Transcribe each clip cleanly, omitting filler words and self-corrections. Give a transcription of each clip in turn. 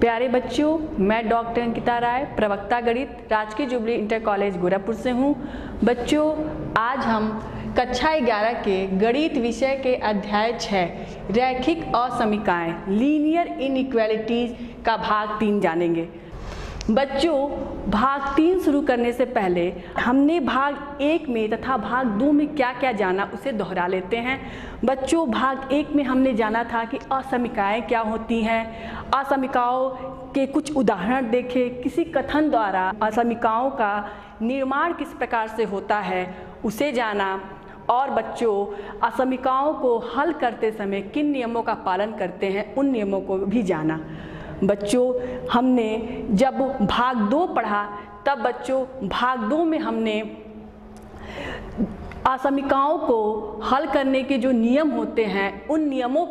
प्यारे बच्चों, मैं डॉक्टर अंकिता राय, प्रवक्ता गणित, राजकीय जुबली इंटर कॉलेज गोरखपुर से हूँ। बच्चों, आज हम कक्षा 11 के गणित विषय के अध्याय 6 रैखिक असमीकाएं लीनियर इनइक्वालिटीज का भाग 3 जानेंगे। बच्चों, भाग 3 शुरू करने से पहले हमने भाग 1 में तथा भाग 2 में क्या क्या जाना उसे दोहरा लेते हैं। बच्चों, भाग 1 में हमने जाना था कि असमीकाएं क्या होती हैं, असमीकाओं के कुछ उदाहरण देखे, किसी कथन द्वारा असमीकाओं का निर्माण किस प्रकार से होता है उसे जाना, और बच्चों असमीकाओं को हल करते समय किन नियमों का पालन करते हैं उन नियमों को भी जाना। बच्चों, हमने जब भाग 2 पढ़ा तब बच्चों भाग 2 में हमने असमीकाओं को हल करने के जो नियम होते हैं उन नियमों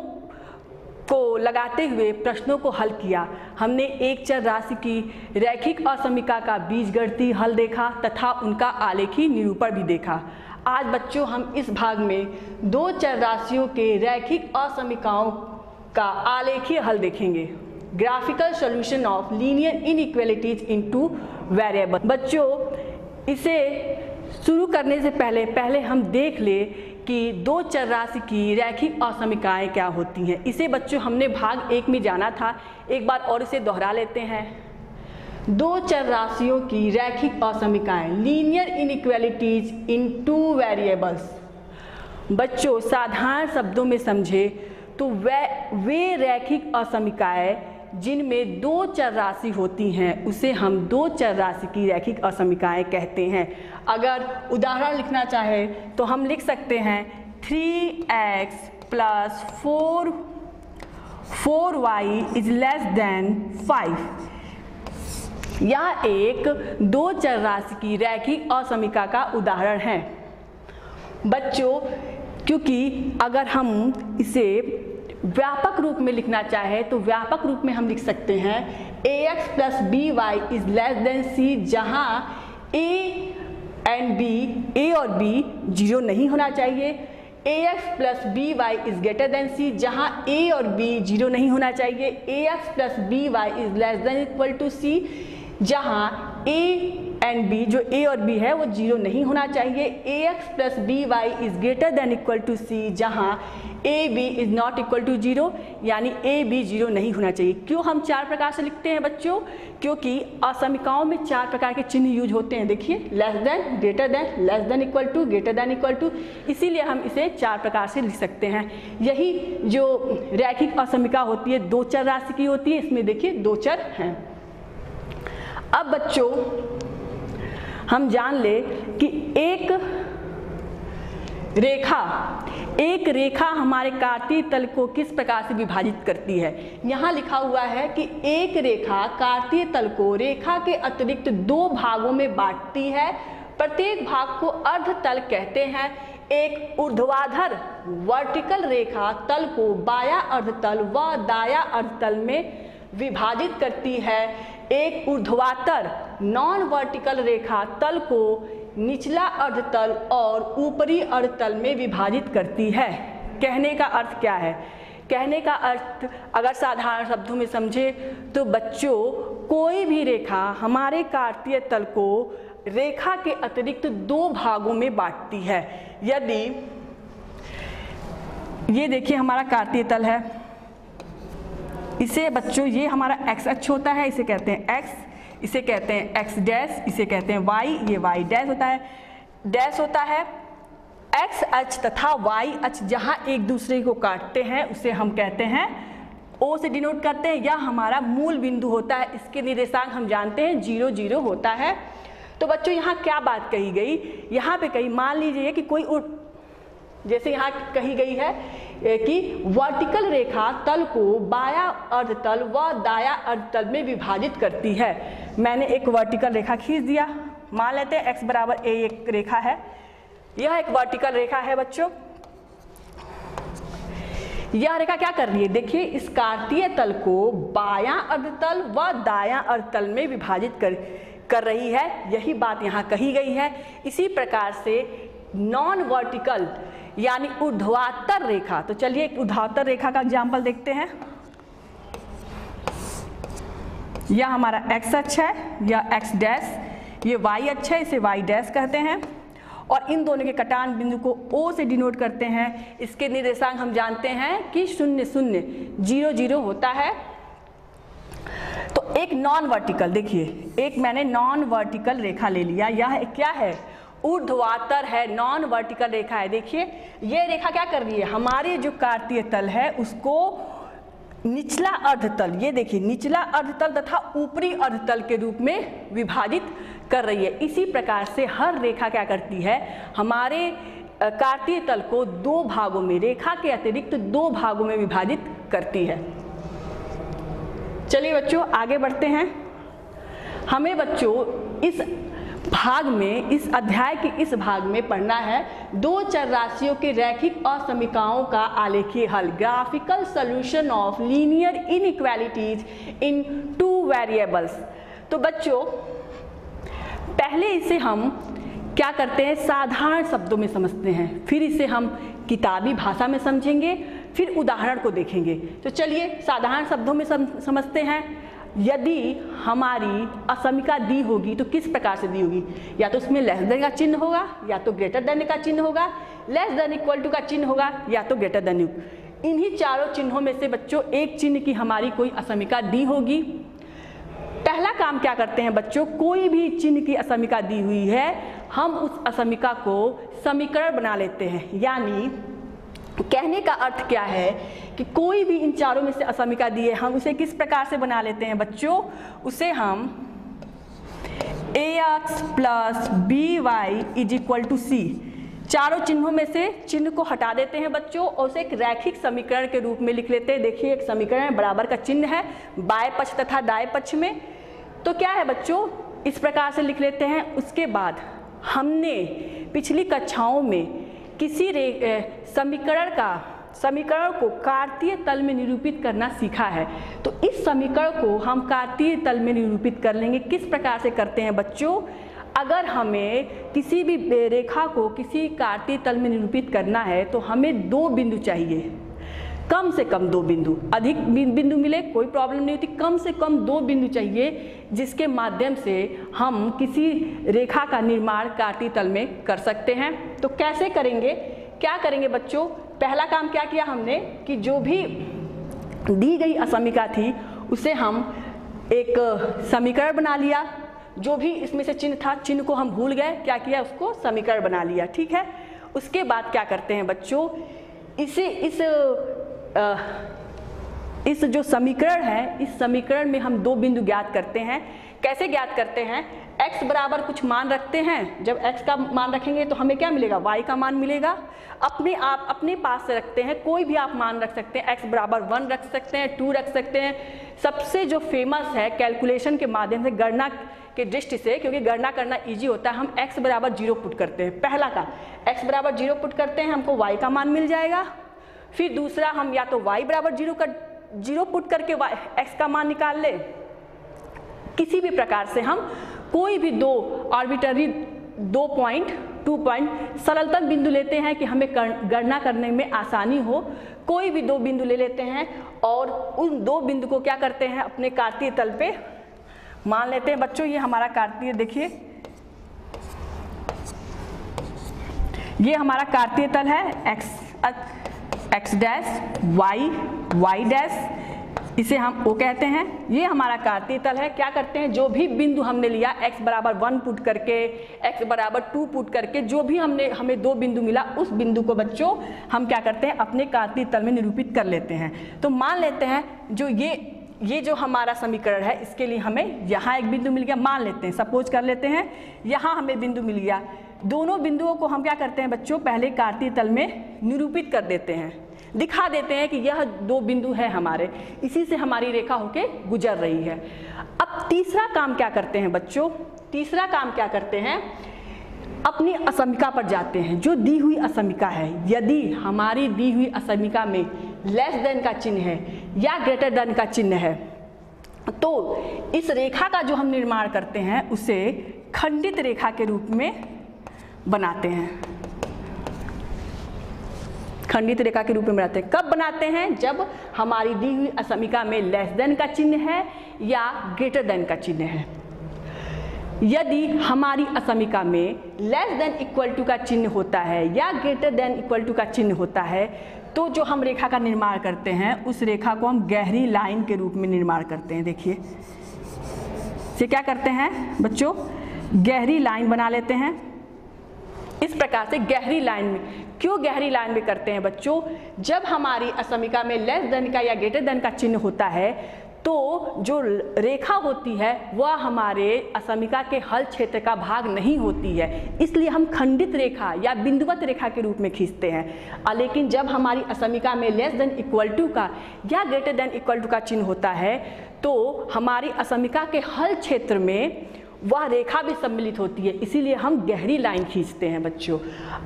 को लगाते हुए प्रश्नों को हल किया। हमने एक चर राशि की रैखिक असमीका का बीजगणितीय हल देखा तथा उनका आलेखी निरूपण भी देखा। आज बच्चों हम इस भाग में 2 चर राशियों के रैखिक असमीकाओं का आलेखीय हल देखेंगे। Graphical solution of linear inequalities into variable. बच्चों, इसे शुरू करने से पहले हम देख ले कि 2 चर राशि की रैखिक असमीकाएं क्या होती हैं। इसे बच्चों हमने भाग 1 में जाना था, एक बार और इसे दोहरा लेते हैं। 2 चर राशियों की रैखिक असमीकाएं लीनियर इनइक्वालिटीज इनटू वेरिएबल्स। बच्चों, साधारण शब्दों में समझे तो वे रैखिक असमीकाएं जिनमें 2 चर राशि होती हैं उसे हम 2 चर राशि की रैखिक असमीकाएं कहते हैं। अगर उदाहरण लिखना चाहे तो हम लिख सकते हैं 3x + 4y > 5। यह एक 2 चर राशि की रैखिक असमीका का उदाहरण है। बच्चों, क्योंकि अगर हम इसे व्यापक रूप में लिखना चाहे तो व्यापक रूप में हम लिख सकते हैं ax + by > c, जहां a और b 0 नहीं होना चाहिए। ax + by > c, जहां a और b 0 नहीं होना चाहिए। ax + by > c, जहां a और b, जो a और b है वो 0 नहीं होना चाहिए। ax + by > c, जहां ab ≠ 0, यानी ab 0 नहीं होना चाहिए। क्यों हम 4 प्रकार से लिखते हैं बच्चों? क्योंकि असमीकाओं में 4 प्रकार के चिन्ह यूज होते हैं। देखिए, less than, greater than, less than equal to, greater than equal to, इसीलिए हम इसे 4 प्रकार से लिख सकते हैं। यही जो रैखिक असमीका होती है 2 चर राशि की होती है। इसमें देखिए 2 चर हैं। अब बच्चों हम जान ले कि एक रेखा हमारे कार्तीय तल को किस प्रकार से विभाजित करती है। यहाँ लिखा हुआ है कि एक रेखा कार्तीय तल को रेखा के अतिरिक्त 2 भागों में बांटती है। प्रत्येक भाग को अर्धतल कहते हैं। एक ऊर्ध्वाधर वर्टिकल रेखा तल को बायां अर्धतल व दायां अर्धतल में विभाजित करती है। एक ऊर्ध्वाधर नॉन वर्टिकल रेखा तल को निचला अर्धतल और ऊपरी अर्धतल में विभाजित करती है। कहने का अर्थ क्या है? कहने का अर्थ अगर साधारण शब्दों में समझे तो बच्चों, कोई भी रेखा हमारे कार्तीय तल को रेखा के अतिरिक्त 2 भागों में बांटती है। यदि ये देखिए हमारा कार्तीय तल है, इसे बच्चों ये हमारा x अक्ष होता है, इसे कहते हैं x, इसे कहते हैं x डैश, इसे कहते हैं y, ये y डैश होता है। x अक्ष तथा y अक्ष जहां एक दूसरे को काटते हैं उसे हम कहते हैं O से डिनोट करते हैं। यह हमारा मूल बिंदु होता है। इसके निर्देशांक हम जानते हैं 0, 0 होता है। तो बच्चों यहाँ क्या बात कही गई? यहाँ पे कही, मान लीजिए कि कोई जैसे यहाँ कही गई है कि वर्टिकल रेखा तल को बायां अर्धतल व दायां अर्धतल में विभाजित करती है। मैंने एक वर्टिकल रेखा खींच दिया, मान लेते हैं x = a एक रेखा है। यह एक वर्टिकल रेखा है बच्चों। यह रेखा क्या कर रही है? देखिए, इस कार्तीय तल को बायां अर्धतल व दायां अर्धतल में विभाजित कर रही है। यही बात यहाँ कही गई है। इसी प्रकार से नॉन वर्टिकल यानी ऊर्ध्वाधर रेखा, तो चलिए एक ऊर्ध्वाधर रेखा का एग्जाम्पल देखते हैं। यह हमारा x अक्ष है, यह x डैश, ये y अक्ष है, इसे y डैश कहते हैं। और इन दोनों के कटान बिंदु को O से डिनोट करते हैं। इसके निर्देशांक हम जानते हैं कि 0 0 0 0 होता है। तो एक नॉन वर्टिकल, देखिए एक मैंने नॉन वर्टिकल रेखा ले लिया, यह क्या है, ऊर्ध्वाधर है, नॉन वर्टिकल रेखा है। देखिए ये रेखा क्या कर रही है, हमारे जो कार्तीय तल है उसको निचला अर्धतल, ये देखिए निचला अर्धतल तथा ऊपरी अर्धतल के रूप में विभाजित कर रही है। इसी प्रकार से हर रेखा क्या करती है, हमारे कार्तीय तल को दो भागों में, रेखा के अतिरिक्त दो भागों में विभाजित करती है। चलिए बच्चों आगे बढ़ते हैं। हमें बच्चों इस भाग में, इस अध्याय के इस भाग में पढ़ना है दो चर राशियों के रैखिक असमीकाओं का आलेखीय हल, graphical solution of linear inequalities in two variables. तो बच्चों पहले इसे हम क्या करते हैं, साधारण शब्दों में समझते हैं, फिर इसे हम किताबी भाषा में समझेंगे, फिर उदाहरण को देखेंगे। तो चलिए साधारण शब्दों में समझते हैं। यदि हमारी असमीका दी होगी तो किस प्रकार से दी होगी, या तो उसमें लेस देन का चिन्ह होगा, या तो ग्रेटर देन का चिन्ह होगा, लेस देन इक्वल टू का चिन्ह होगा, या तो ग्रेटर देन। इन्हीं चारों चिन्हों में से बच्चों एक चिन्ह की हमारी कोई असमीका दी होगी। पहला काम क्या करते हैं बच्चों, कोई भी चिन्ह की असमीका दी हुई है हम उस असमीका को समीकरण बना लेते हैं। यानी कहने का अर्थ क्या है कि कोई भी इन चारों में से असमीका दी है, हम उसे किस प्रकार से बना लेते हैं बच्चों, उसे हम ax plus by is equal to c, चारों चिन्हों में से चिन्ह को हटा देते हैं बच्चों और उसे एक रैखिक समीकरण के रूप में लिख लेते हैं। देखिए एक समीकरण बराबर का चिन्ह है बाएं पक्ष तथा दाएं पक्ष में, तो क्या है बच्चों इस प्रकार से लिख लेते हैं। उसके बाद हमने पिछली कक्षाओं में किसी समीकरण को कार्तीय तल में निरूपित करना सीखा है, तो इस समीकरण को हम कार्तीय तल में निरूपित कर लेंगे। किस प्रकार से करते हैं बच्चों, अगर हमें किसी भी रेखा को किसी कार्तीय तल में निरूपित करना है तो हमें दो बिंदु चाहिए, कम से कम दो बिंदु, अधिक बिंदु मिले कोई प्रॉब्लम नहीं होती, कम से कम दो बिंदु चाहिए जिसके माध्यम से हम किसी रेखा का निर्माण कार्तीय तल में कर सकते हैं। तो कैसे करेंगे, क्या करेंगे बच्चों, पहला काम क्या किया हमने कि जो भी दी गई असमीका थी उसे हम एक समीकरण बना लिया, जो भी इसमें से चिन्ह था चिन्ह को हम भूल गए, क्या किया उसको समीकरण बना लिया, ठीक है। उसके बाद क्या करते हैं बच्चों, इस जो समीकरण है इस समीकरण में हम दो बिंदु ज्ञात करते हैं। कैसे ज्ञात करते हैं, x बराबर कुछ मान रखते हैं, जब x का मान रखेंगे तो हमें क्या मिलेगा, y का मान मिलेगा। अपने पास से रखते हैं, कोई भी आप मान रख सकते हैं, x बराबर 1 रख सकते हैं, 2 रख सकते हैं। सबसे जो फेमस है कैलकुलेशन के माध्यम से, गणना के दृष्टि से, क्योंकि गणना करना इजी होता है, हम x बराबर 0 पुट करते हैं। पहला का x बराबर 0 पुट करते हैं, हमको y का मान मिल जाएगा। फिर दूसरा हम या तो y बराबर 0 पुट करके x का मान निकाल ले। किसी भी प्रकार से हम कोई भी दो आर्बिट्ररी 2 पॉइंट सरलतम बिंदु लेते हैं कि हमें गणना करने में आसानी हो। कोई भी दो बिंदु ले लेते हैं और उन दो बिंदु को क्या करते हैं अपने कार्तीय तल पे मान लेते हैं। बच्चों ये हमारा कार्तीय, देखिए ये हमारा कार्तीय तल है, x डैश y डैश, इसे हम O कहते हैं। ये हमारा कार्तीय तल है। क्या करते हैं, जो भी बिंदु हमने लिया x बराबर 1 पुट करके, x बराबर 2 पुट करके, जो भी हमें दो बिंदु मिला उस बिंदु को बच्चों हम क्या करते हैं अपने कार्तीय तल में निरूपित कर लेते हैं। तो मान लेते हैं जो ये जो हमारा समीकरण है इसके लिए हमें यहाँ एक बिंदु मिल गया, मान लेते हैं, सपोज कर लेते हैं यहाँ हमें बिंदु मिल गया। दोनों बिंदुओं को हम क्या करते हैं बच्चों, पहले कार्तीय तल में निरूपित कर देते हैं, दिखा देते हैं कि यह दो बिंदु है हमारे, इसी से हमारी रेखा होके गुजर रही है। अब तीसरा काम क्या करते हैं बच्चों, तीसरा काम क्या करते हैं, अपनी असमीका पर जाते हैं, जो दी हुई असमीका है। यदि हमारी दी हुई असमीका में लेस देन का चिन्ह है या ग्रेटर देन का चिन्ह है तो इस रेखा का जो हम निर्माण करते हैं उसे खंडित रेखा के रूप में बनाते हैं। खंडित रेखा के रूप में बनाते हैं। कब बनाते हैं? जब हमारी दी हुई असमिका में लेस देन का चिन्ह है या ग्रेटर देन का चिन्ह है। यदि हमारी असमिका में लेस देन इक्वल टू का चिन्ह होता है या ग्रेटर देन इक्वल टू का चिन्ह होता है तो जो हम रेखा का निर्माण करते हैं उस रेखा को हम गहरी लाइन के रूप में निर्माण करते हैं। देखिए ये क्या करते हैं बच्चों, गहरी लाइन बना लेते हैं। इस प्रकार से गहरी लाइन में, क्यों गहरी लाइन में करते हैं बच्चों? जब हमारी असमिका में लेस देन का या ग्रेटर देन का चिन्ह होता है तो जो रेखा होती है वह हमारे असमिका के हल क्षेत्र का भाग नहीं होती है, इसलिए हम खंडित रेखा या बिंदुवत रेखा के रूप में खींचते हैं। लेकिन जब हमारी असमिका में लेस देन इक्वल टू का या ग्रेटर देन इक्वल टू का चिन्ह होता है तो हमारी असमिका के हल क्षेत्र में वह रेखा भी सम्मिलित होती है, इसीलिए हम गहरी लाइन खींचते हैं बच्चों।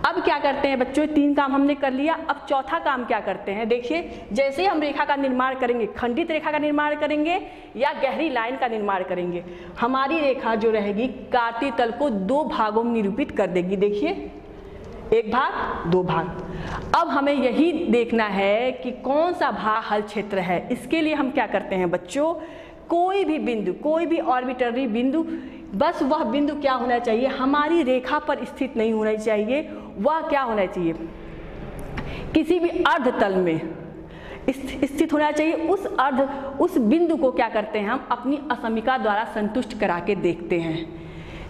अब क्या करते हैं बच्चों, 3 काम हमने कर लिया। अब चौथा काम क्या करते हैं? देखिए जैसे हम रेखा का निर्माण करेंगे, खंडित रेखा का निर्माण करेंगे या गहरी लाइन का निर्माण करेंगे, हमारी रेखा जो रहेगी कार्तीय तल को 2 भागों में निरूपित कर देगी। देखिए 1 भाग 2 भाग। अब हमें यही देखना है कि कौन सा भाग हल क्षेत्र है। इसके लिए हम क्या करते हैं बच्चों, कोई भी बिंदु, कोई भी ऑर्बिटरी बिंदु, बस वह बिंदु क्या होना चाहिए, हमारी रेखा पर स्थित नहीं होना चाहिए, वह क्या होना चाहिए, किसी भी अर्धतल में स्थित होना चाहिए। उस बिंदु को क्या करते हैं हम अपनी असमिका द्वारा संतुष्ट करा के देखते हैं।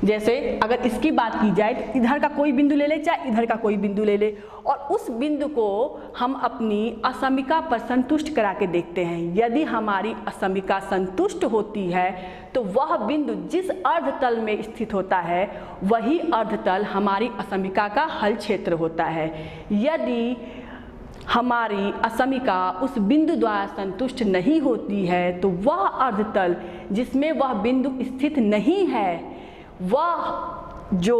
जैसे अगर इसकी बात की जाए तो इधर का कोई बिंदु ले ले चाहे इधर का कोई बिंदु ले ले और उस बिंदु को हम अपनी असमिका पर संतुष्ट करा के देखते हैं। यदि हमारी असमिका संतुष्ट होती है तो वह बिंदु जिस अर्धतल में स्थित होता है वही अर्धतल हमारी असमिका का हल क्षेत्र होता है। यदि हमारी असमिका उस बिंदु द्वारा संतुष्ट नहीं होती है तो वह अर्धतल जिसमें वह बिंदु स्थित नहीं है, वह जो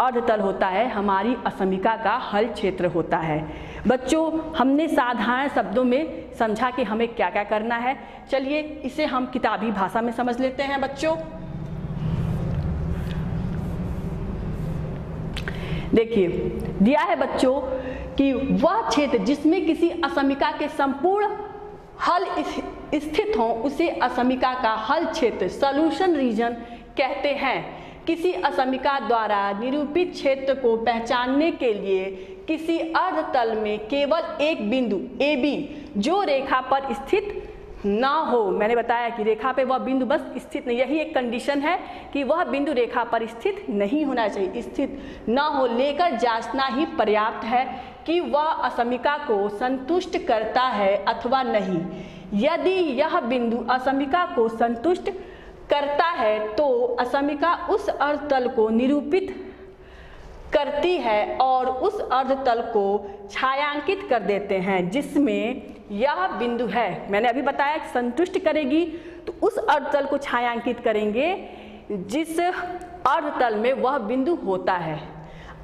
अर्धतल होता है हमारी असमिका का हल क्षेत्र होता है। बच्चों हमने साधारण शब्दों में समझा कि हमें क्या क्या करना है। चलिए इसे हम किताबी भाषा में समझ लेते हैं बच्चों। देखिए दिया है बच्चों कि वह क्षेत्र जिसमें किसी असमिका के संपूर्ण हल स्थित हो उसे असमिका का हल क्षेत्र सॉल्यूशन रीजन कहते हैं। किसी असमिका द्वारा निरूपित क्षेत्र को पहचानने के लिए किसी अर्धतल में केवल एक बिंदु AB जो रेखा पर स्थित ना हो, मैंने बताया कि रेखा पे वह बिंदु बस स्थित नहीं, यही एक कंडीशन है कि वह बिंदु रेखा पर स्थित नहीं होना चाहिए, स्थित ना हो, लेकर जांचना ही पर्याप्त है कि वह असमिका को संतुष्ट करता है अथवा नहीं। यदि यह बिंदु असमिका को संतुष्ट करता है तो असमिका उस अर्धतल को निरूपित करती है और उस अर्धतल को छायांकित कर देते हैं जिसमें यह बिंदु है। मैंने अभी बताया कि संतुष्ट करेगी तो उस अर्धतल को छायांकित करेंगे जिस अर्धतल में वह बिंदु होता है,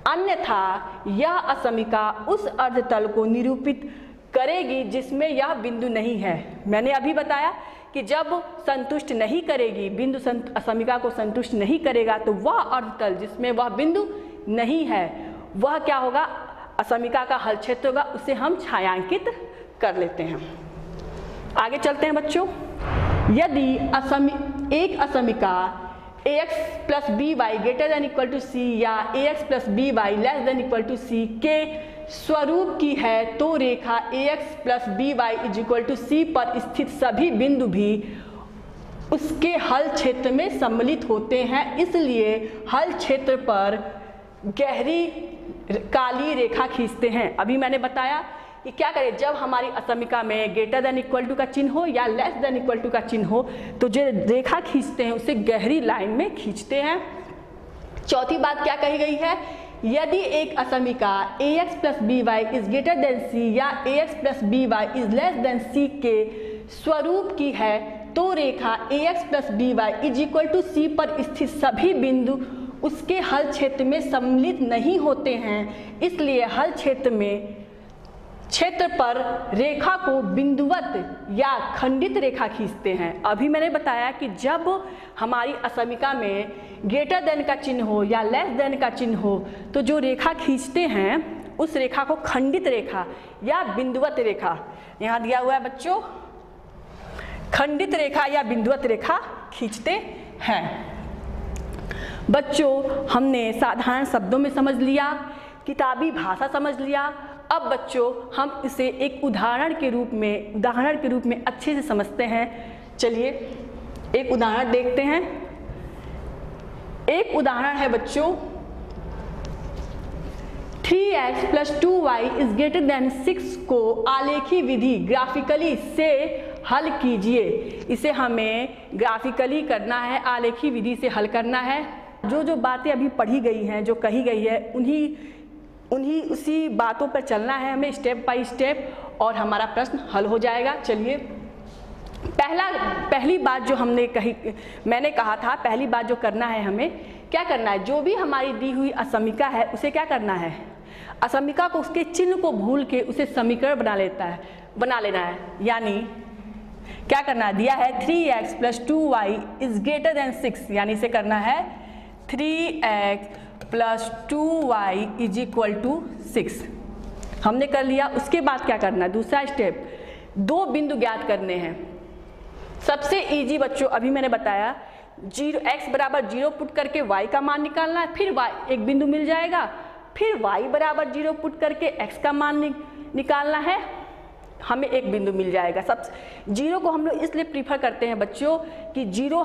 अन्यथा यह असमिका उस अर्धतल को निरूपित करेगी जिसमें यह बिंदु नहीं है। मैंने अभी बताया कि जब संतुष्ट नहीं करेगी, बिंदु असमिका को संतुष्ट नहीं करेगा तो वह अर्धतल जिसमें वह बिंदु नहीं है वह क्या होगा, असमिका का हल क्षेत्र होगा, उसे हम छायांकित कर लेते हैं। आगे चलते हैं बच्चों। यदि एक असमिका ax plus B Y greater than equal to C या ax plus B Y less than equal to C के स्वरूप की है तो रेखा ax plus B Y is equal to C पर स्थित सभी बिंदु भी उसके हल क्षेत्र में सम्मिलित होते हैं। इसलिए हल क्षेत्र पर गहरी काली रेखा खींचते हैं। अभी मैंने बताया कि क्या करें, जब हमारी असमिका में ग्रेटर देन इक्वल टू का चिन्ह हो या लेस देन इक्वल टू का चिन्ह हो तो जो रेखा खींचते हैं उसे गहरी लाइन में खींचते हैं। चौथी बात क्या कही गई है, यदि एक असमिका ax plus B Y is greater than C या ax plus B Y is less than C के स्वरूप की है तो रेखा ax plus B Y is equal to C पर स्थित सभी बिंदु उसके हल क्षेत्र में सम्मिलित नहीं होते हैं। इसलिए हल क्षेत्र पर रेखा को बिंदुवत या खंडित रेखा खींचते हैं। अभी मैंने बताया कि जब हमारी असमिका में ग्रेटर देन का चिन्ह हो या लेस देन का चिन्ह हो तो जो रेखा खींचते हैं उस रेखा को खंडित रेखा या बिंदुवत रेखा, यहाँ दिया हुआ है बच्चों, खंडित रेखा या बिंदुवत रेखा खींचते हैं। बच्चों हमने साधारण शब्दों में समझ लिया, किताबी भाषा समझ लिया। अब बच्चों हम इसे एक उदाहरण के रूप में अच्छे से समझते हैं। चलिए एक उदाहरण देखते हैं। एक उदाहरण है बच्चों, 3x + 2y > 6 को आलेखी विधि ग्राफिकली से हल कीजिए। इसे हमें ग्राफिकली करना है, आलेखी विधि से हल करना है। जो बातें अभी पढ़ी गई हैं, जो कही गई है, उन्हीं उसी बातों पर चलना है हमें स्टेप बाय स्टेप, और हमारा प्रश्न हल हो जाएगा। चलिए पहली बात जो मैंने कहा था, पहली बात जो करना है, हमें क्या करना है, जो भी हमारी दी हुई असमीका है उसे क्या करना है, असमीका को उसके चिन्ह को भूल के उसे समीकरण बना लेना है। यानी क्या करना है, दिया है 3x + 2y > 6, यानी इसे करना है 3x + 2y = 6। हमने कर लिया। उसके बाद क्या करना है, दूसरा स्टेप, दो बिंदु ज्ञात करने हैं। सबसे इजी बच्चों अभी मैंने बताया, x = 0 पुट करके y का मान निकालना है, फिर y एक बिंदु मिल जाएगा, फिर y = 0 पुट करके x का मान निकालना है, हमें एक बिंदु मिल जाएगा। सब 0 को हम लोग इसलिए प्रीफर करते हैं बच्चों कि 0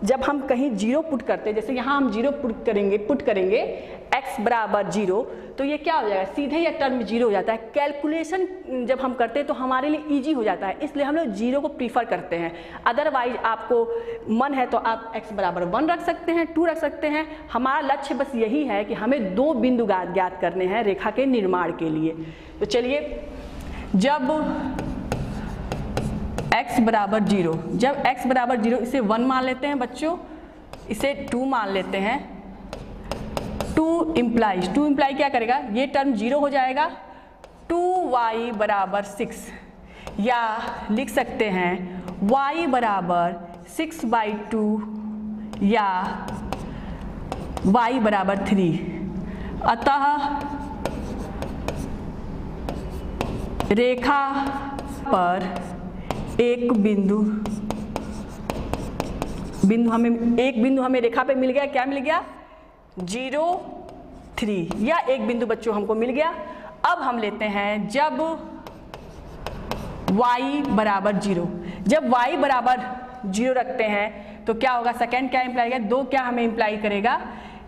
जब हम कहीं 0 पुट करते हैं, जैसे यहाँ हम 0 पुट करेंगे x = 0, तो ये क्या हो जाएगा, सीधे यह टर्म 0 हो जाता है। कैलकुलेशन जब हम करते हैं तो हमारे लिए ईजी हो जाता है, इसलिए हम लोग 0 को प्रीफर करते हैं। अदरवाइज आपको मन है तो आप x = 1 रख सकते हैं, 2 रख सकते हैं। हमारा लक्ष्य बस यही है कि हमें दो बिंदु ज्ञात करने हैं रेखा के निर्माण के लिए। तो चलिए, जब x = 0, जब x = 0 इसे 1 मान लेते हैं बच्चों, इसे 2 मान लेते हैं। 2 इम्प्लाई क्या करेगा, ये टर्म 0 हो जाएगा। 2y = 6, या लिख सकते हैं y = 6/2 या y = 3। अतः रेखा पर एक बिंदु हमें रेखा पे मिल गया। क्या मिल गया, 0, 3, या एक बिंदु बच्चों हमको मिल गया। अब हम लेते हैं जब y = 0, जब y = 0 रखते हैं तो क्या होगा, सेकेंड क्या इम्प्लाई करेगा, 2 क्या हमें इम्प्लाई करेगा।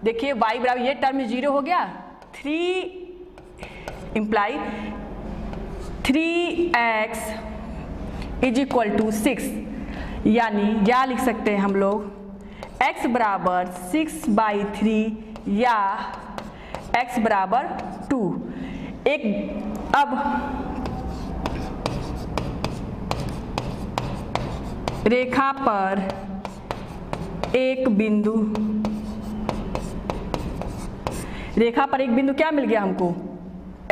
देखिए y = ये टर्म 0 हो गया, 3 इम्प्लाई 3x = 6, यानी क्या लिख सकते हैं हम लोग, x = 6/3 या x = 2। अब रेखा पर एक बिंदु क्या मिल गया हमको,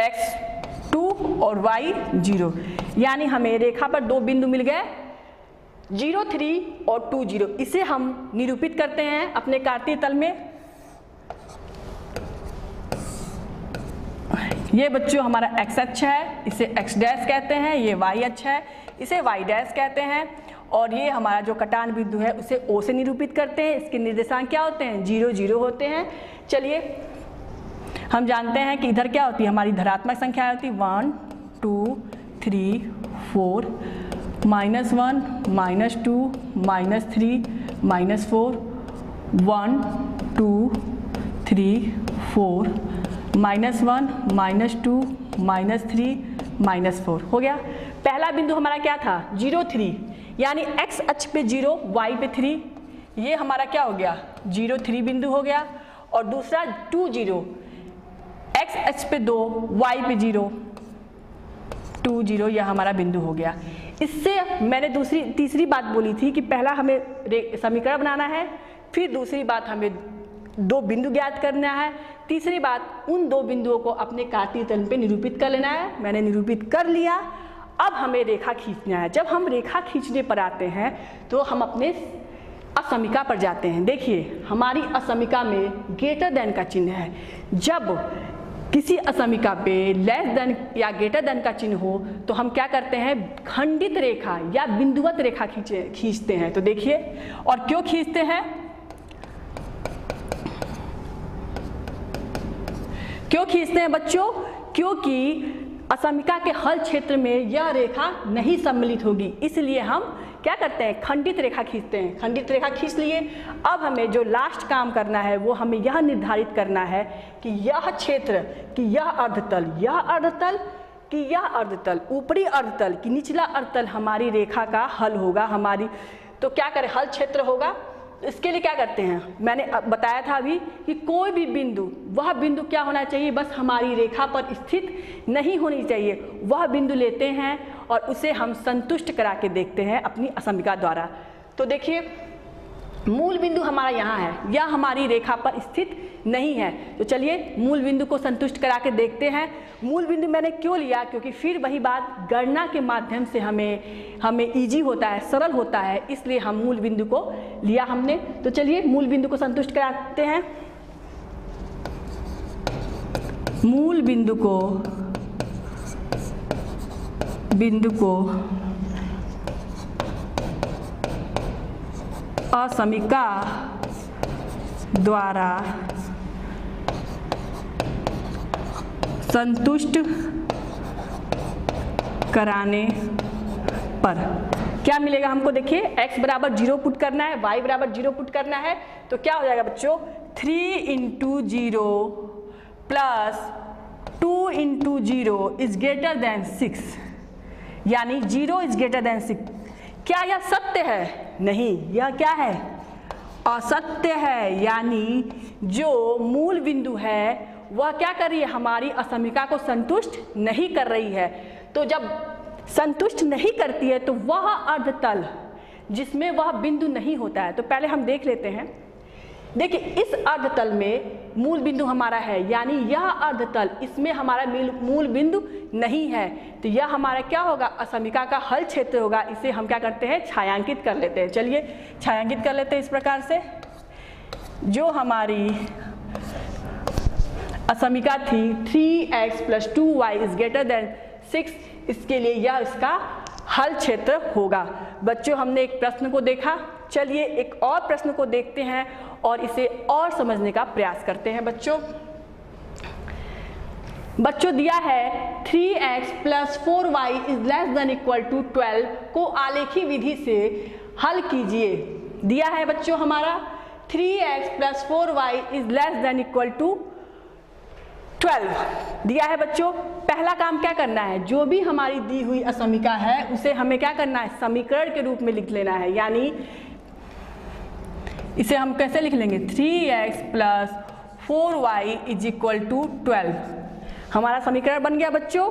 x 2 और y 0, यानी हमें रेखा पर दो बिंदु मिल गए, 0, 3 और 2, 0। इसे हम निरूपित करते हैं अपने कार्तीय तल में। ये बच्चों हमारा x अक्ष है, इसे x डैश कहते हैं। ये y अक्ष है, इसे y डैश कहते हैं। और ये हमारा जो कटान बिंदु है उसे O से निरूपित करते हैं। इसके निर्देशांक क्या होते हैं, 0, 0 होते हैं। चलिए हम जानते हैं कि इधर क्या होती है, हमारी धनात्मक संख्या होती है 1, 2, 3, 4, -1, -2, -3, -4, 1, 2, 3, 4, -1, -2, -3, -4 हो गया। पहला बिंदु हमारा क्या था, 0, 3, यानी x अक्ष पे 0, y पे 3, ये हमारा क्या हो गया, 0, 3 बिंदु हो गया। और दूसरा 2, 0, x अक्ष पे 2, y पे 0, 2, 0, यह हमारा बिंदु हो गया। इससे मैंने तीसरी बात बोली थी कि पहला हमें समीकरण बनाना है, फिर दूसरी बात हमें दो बिंदु ज्ञात करना है, तीसरी बात उन दो बिंदुओं को अपने कार्तीय तल पे निरूपित कर लेना है। मैंने निरूपित कर लिया। अब हमें रेखा खींचना है। जब हम रेखा खींचने पर आते हैं तो हम अपने असमीका पर जाते हैं। देखिए हमारी असमीका में ग्रेटर देन का चिन्ह है। जब किसी असमिका पे लेस देन या ग्रेटर देन का चिन्ह हो तो हम क्या करते हैं, खंडित रेखा या बिंदुवत रेखा खींचते हैं। तो देखिए, और क्यों खींचते हैं, क्यों खींचते हैं बच्चों, क्योंकि असमिका के हल क्षेत्र में यह रेखा नहीं सम्मिलित होगी, इसलिए हम क्या करते हैं, खंडित रेखा खींचते हैं। खंडित रेखा खींच लिए। अब हमें जो लास्ट काम करना है वो हमें यह निर्धारित करना है कि यह क्षेत्र, कि यह अर्धतल, यह अर्धतल, कि यह अर्धतल, ऊपरी अर्धतल कि निचला अर्धतल हमारी रेखा का हल होगा हमारी। तो क्या करें, हल क्षेत्र होगा। इसके लिए क्या करते हैं, मैंने बताया था अभी कि कोई भी बिंदु, वह बिंदु क्या होना चाहिए, बस हमारी रेखा पर स्थित नहीं होनी चाहिए। वह बिंदु लेते हैं और उसे हम संतुष्ट करा के देखते हैं अपनी असमिका द्वारा। तो देखिए, मूल बिंदु हमारा यहाँ है, यह हमारी रेखा पर स्थित नहीं है। तो चलिए मूल बिंदु को संतुष्ट करा के देखते हैं। मूल बिंदु मैंने क्यों लिया, क्योंकि फिर वही बात, गणना के माध्यम से हमें इजी होता है, सरल होता है, इसलिए हम मूल बिंदु को लिया हमने। तो चलिए मूल बिंदु को संतुष्ट कराते हैं। मूल बिंदु को असमिका द्वारा संतुष्ट कराने पर क्या मिलेगा हमको, देखिए x बराबर 0 पुट करना है, y बराबर 0 पुट करना है। तो क्या हो जाएगा बच्चों, 3 × 0 प्लस 2 × 0 इज ग्रेटर देन 6, यानी 0 इज ग्रेटर देन 6। क्या यह सत्य है? नहीं, यह क्या है, असत्य है। यानी जो मूल बिंदु है वह क्या कर रही है, हमारी असमिका को संतुष्ट नहीं कर रही है। तो जब संतुष्ट नहीं करती है तो वह अर्धतल जिसमें वह बिंदु नहीं होता है, तो पहले हम देख लेते हैं। देखिए, इस अर्धतल में मूल बिंदु हमारा है, यानी यह अर्धतल, इसमें हमारा मूल बिंदु नहीं है। तो यह हमारा क्या होगा, असमिका का हल क्षेत्र होगा। इसे हम क्या करते हैं, छायांकित कर लेते हैं। चलिए छायांकित कर लेते हैं इस प्रकार से। जो हमारी असमिका थी 3x + 2y is greater then 6, इसके लिए यह इसका हल क्षेत्र होगा। बच्चों, हमने एक प्रश्न को देखा, चलिए एक और प्रश्न को देखते हैं और इसे और समझने का प्रयास करते हैं। बच्चों दिया है 3x + 4y is less than equal to 12 को आलेखी विधि से हल कीजिए। दिया है बच्चों हमारा 3x + 4y is less than equal to 12 दिया है बच्चों। पहला काम क्या करना है, जो भी हमारी दी हुई असमिका है उसे हमें क्या करना है, समीकरण के रूप में लिख लेना है। यानी इसे हम कैसे लिख लेंगे, 3x + 4y is equal to 12, हमारा समीकरण बन गया बच्चों।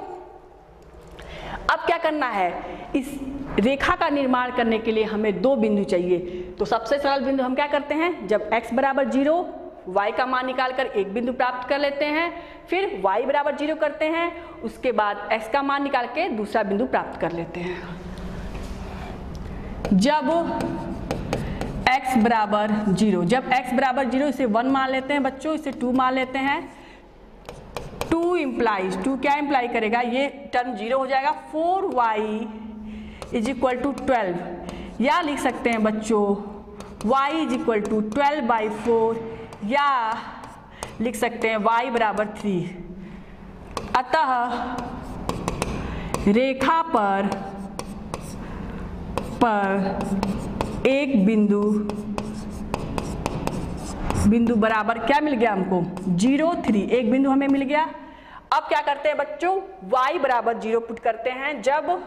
अब क्या करना है, इस रेखा का निर्माण करने के लिए हमें दो बिंदु चाहिए। तो सबसे सरल बिंदु हम क्या करते हैं, जब x बराबर 0 y का मान निकालकर एक बिंदु प्राप्त कर लेते हैं, फिर y बराबर 0 करते हैं, उसके बाद x का मान निकाल के दूसरा बिंदु प्राप्त कर लेते हैं। जब x बराबर 0, जब x बराबर 0 इसे 1 मान लेते हैं बच्चों, इसे 2 मान लेते हैं। 2 इम्प्लाइज, 2 क्या इम्प्लाई करेगा, ये टर्म 0 हो जाएगा। 4y इज इक्वल टू 12, या लिख सकते हैं बच्चों y इज इक्वल टू 12/4, या लिख सकते हैं y बराबर 3। अतः रेखा पर एक बिंदु बराबर क्या मिल गया हमको, 0, 3, एक बिंदु हमें मिल गया। अब क्या करते हैं बच्चों, y बराबर 0 पुट करते हैं। जब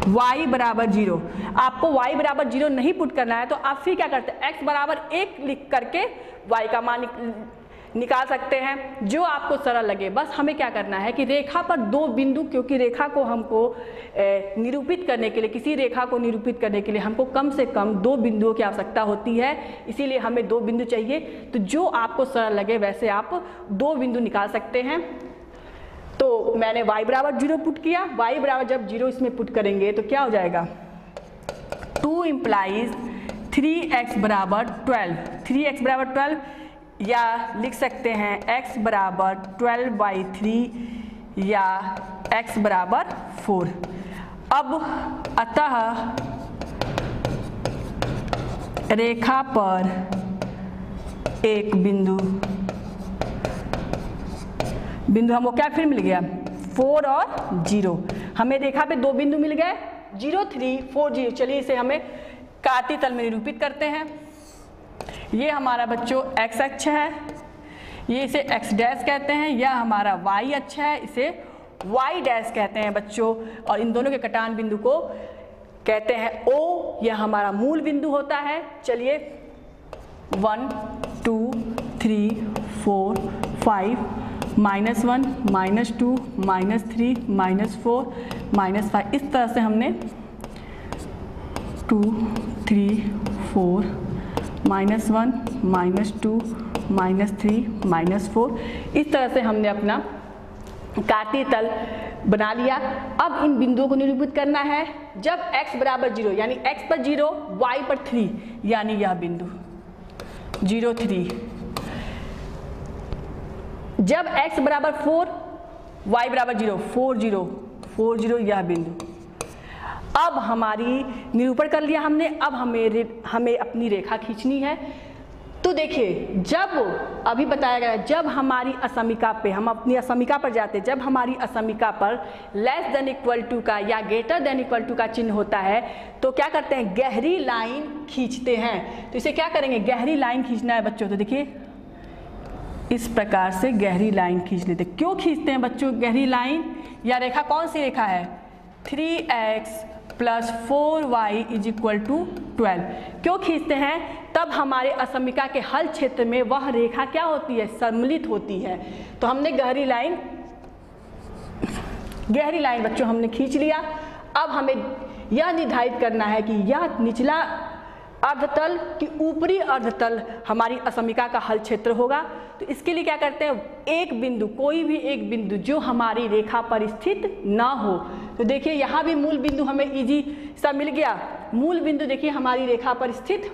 y बराबर 0, आपको y बराबर 0 नहीं पुट करना है तो आप फिर क्या करते हैं, x बराबर 1 लिख करके y का मान निकाल सकते हैं, जो आपको सरल लगे। बस हमें क्या करना है कि रेखा पर दो बिंदु, क्योंकि रेखा को हमको निरूपित करने के लिए, किसी रेखा को निरूपित करने के लिए हमको कम से कम दो बिंदुओं की आवश्यकता होती है, इसीलिए हमें दो बिंदु चाहिए। तो जो आपको सरल लगे वैसे आप दो बिंदु निकाल सकते हैं। तो मैंने y बराबर 0 पुट किया, y बराबर जब 0 इसमें पुट करेंगे तो क्या हो जाएगा, 2 इम्प्लाइज 3x बराबर 12, 3x बराबर 12, या लिख सकते हैं x बराबर 12/3 या x बराबर 4। अब अतः रेखा पर एक बिंदु हमको क्या फिर मिल गया 4 और 0। हमें रेखा पे दो बिंदु मिल गए 0, 3, 4, 0। चलिए इसे हमें कार्तीय तल में निरूपित करते हैं। ये हमारा बच्चों x अक्ष है, ये इसे x डैश कहते हैं। यह हमारा y अक्ष है, इसे y डैश कहते हैं बच्चों। और इन दोनों के कटान बिंदु को कहते हैं O। यह हमारा मूल बिंदु होता है। चलिए 1, 2, 3, 4, 5, -1, -2, -3, -4, -5, इस तरह से हमने 2, 3, 4, -1, -2, -3, -4, इस तरह से हमने अपना कार्तीय तल बना लिया। अब इन बिंदुओं को निरूपित करना है। जब x बराबर 0 यानी x पर 0, y पर 3 यानी यह बिंदु 0, 3। जब x बराबर 4, y बराबर 0, 4, 0, 4, 0 यह बिंदु। अब हमारी निरूपण कर लिया हमने। अब हमें अपनी रेखा खींचनी है। तो देखिए, जब अभी बताया गया जब हमारी असमिका पे हम अपनी असमिका पर जाते, जब हमारी असमिका पर लेस देन इक्वल टू का या ग्रेटर देन इक्वल टू का चिन्ह होता है तो क्या करते हैं, गहरी लाइन खींचते हैं। तो इसे क्या करेंगे, गहरी लाइन खींचना है बच्चों। तो देखिए इस प्रकार से गहरी लाइन खींच लेते। क्यों खींचते हैं बच्चों गहरी लाइन? या रेखा कौन सी रेखा है, 3x + 4y = 12। क्यों खींचते हैं? तब हमारे असमिका के हल क्षेत्र में वह रेखा क्या होती है, सम्मिलित होती है। तो हमने गहरी लाइन बच्चों हमने खींच लिया। अब हमें यह निर्धारित करना है कि यह निचला अर्धतल कि ऊपरी अर्धतल हमारी असमिका का हल क्षेत्र होगा। तो इसके लिए क्या करते हैं, एक बिंदु, कोई भी एक बिंदु जो हमारी रेखा पर स्थित ना हो। तो देखिए यहाँ भी मूल बिंदु हमें इजी सा मिल गया। मूल बिंदु देखिए हमारी रेखा पर स्थित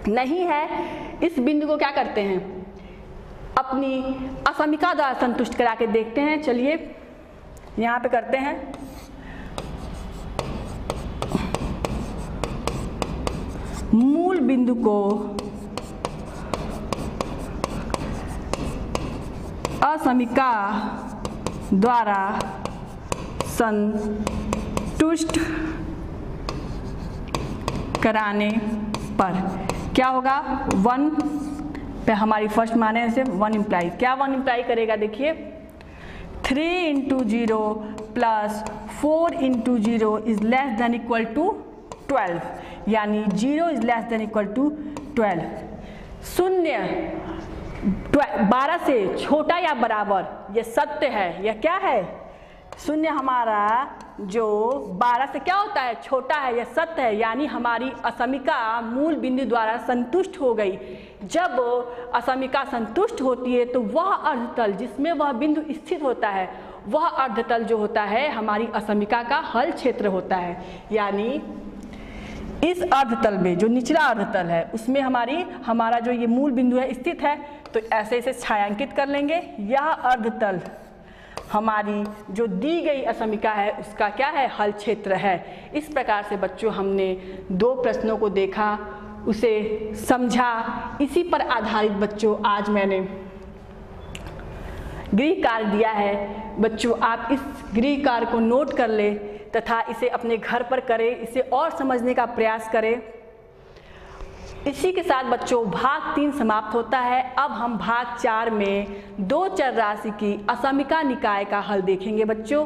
नहीं है। इस बिंदु को क्या करते हैं, अपनी असमिका द्वारा संतुष्ट करा के देखते हैं। चलिए यहाँ पे करते हैं। मूल बिंदु को असमिका द्वारा संतुष्ट कराने पर क्या होगा, 1 पे हमारी फर्स्ट माने से 1 इम्प्लाई, क्या 1 इम्प्लाई करेगा, देखिए 3 × 0 + 4 × 0 is less than equal to 12, यानी 0 is less than equal to 12। 0 12 से छोटा या बराबर, यह सत्य है। यह क्या है, 0 हमारा जो 12 से क्या होता है, छोटा है, यह सत्य है। यानी हमारी असमिका मूल बिंदु द्वारा संतुष्ट हो गई। जब असमिका संतुष्ट होती है तो वह अर्धतल जिसमें वह बिंदु स्थित होता है, वह अर्धतल जो होता है हमारी असमिका का हल क्षेत्र होता है। यानी इस अर्धतल में जो निचला अर्धतल है उसमें हमारा जो ये मूल बिंदु है स्थित है। तो ऐसे इसे छायांकित कर लेंगे। यह अर्धतल हमारी जो दी गई असमिका है उसका क्या है, हल क्षेत्र है। इस प्रकार से बच्चों हमने 2 प्रश्नों को देखा, उसे समझा। इसी पर आधारित बच्चों आज मैंने गृह कार्य दिया है। बच्चों आप इस गृह कार्य को नोट कर ले तथा इसे अपने घर पर करें, इसे और समझने का प्रयास करें। इसी के साथ बच्चों भाग 3 समाप्त होता है। अब हम भाग 4 में 2 चर राशि की असमिका निकाय का हल देखेंगे बच्चों।